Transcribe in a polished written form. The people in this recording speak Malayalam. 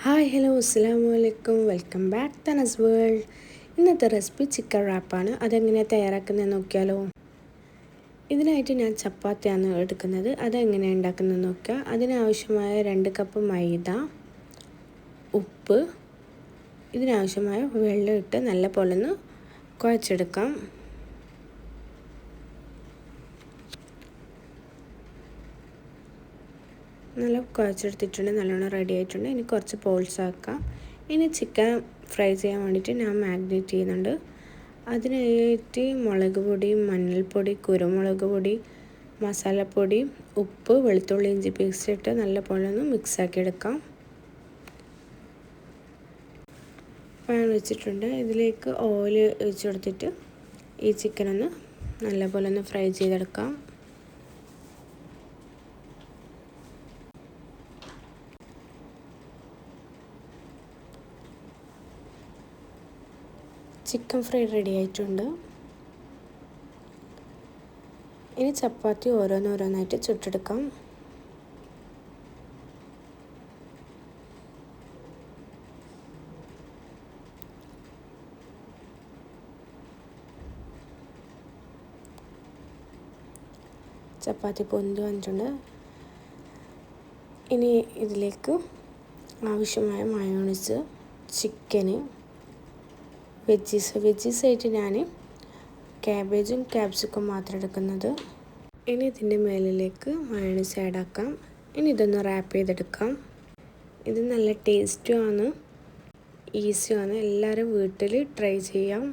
ഹായ് ഹലോ അസ്സലാമു അലൈക്കും വെൽക്കം ബാക്ക് തനസ് വേൾഡ്. ഇന്നത്തെ റെസിപ്പി ചിക്കൻ റാപ്പാണ്. അതെങ്ങനെയാണ് തയ്യാറാക്കുന്നത് നോക്കിയാലോ. ഇതിനായിട്ട് ഞാൻ ചപ്പാത്തിയാണ് എടുക്കുന്നത്. അതെങ്ങനെയാണ് ഉണ്ടാക്കുന്നത് നോക്കുക. അതിനാവശ്യമായ 2 കപ്പ് മൈദ, ഉപ്പ്, ഇതിനാവശ്യമായ വെള്ളം ഇട്ട് നല്ല പോലെ ഒന്ന് കുഴച്ചെടുക്കാം. നല്ല കുഴച്ചെടുത്തിട്ടുണ്ട്, നല്ലോണം റെഡി ആയിട്ടുണ്ട്. ഇനി കുറച്ച് ബോൾസ് ആക്കാം. ഇനി ചിക്കൻ ഫ്രൈ ചെയ്യാൻ വേണ്ടിയിട്ട് ഞാൻ മാഗ്നേറ്റ് ചെയ്യുന്നുണ്ട്. അതിനായിട്ട് മുളക് പൊടി, മഞ്ഞൾപ്പൊടി, കുരുമുളക് പൊടി, മസാലപ്പൊടി, ഉപ്പ്, വെളുത്തുള്ളി ഇഞ്ചി പേസ്റ്റ് ഇട്ട് നല്ല പോലെ ഒന്ന് മിക്സാക്കി എടുക്കാം. പാൻ വെച്ചിട്ടുണ്ട്. ഇതിലേക്ക് ഓയിൽ ഒഴിച്ച് കൊടുത്തിട്ട് ഈ ചിക്കനൊന്ന് നല്ല പോലെ ഒന്ന് ഫ്രൈ ചെയ്തെടുക്കാം. ചിക്കൻ ഫ്രൈ റെഡി ആയിട്ടുണ്ട്. ഇനി ചപ്പാത്തി ഓരോന്നോരോന്നായിട്ട് ചുട്ടെടുക്കാം. ചപ്പാത്തി പൊന്തി വന്നിട്ടുണ്ട്. ഇനി ഇതിലേക്ക് ആവശ്യമായ മയോണൈസ്, ചിക്കന്, വെജീസായിട്ട് ഞാൻ ക്യാബേജും ക്യാപ്സിക്കം മാത്രം എടുക്കുന്നത്. ഇനി ഇതിൻ്റെ മേലിലേക്ക് മയോണൈസ് ആഡ് ആക്കാം. ഇനി ഇതൊന്ന് റാപ്പ് ചെയ്തെടുക്കാം. ഇത് നല്ല ടേസ്റ്റുമാണ്, ഈസിയാണ്. എല്ലാവരും വീട്ടിൽ ട്രൈ ചെയ്യാം.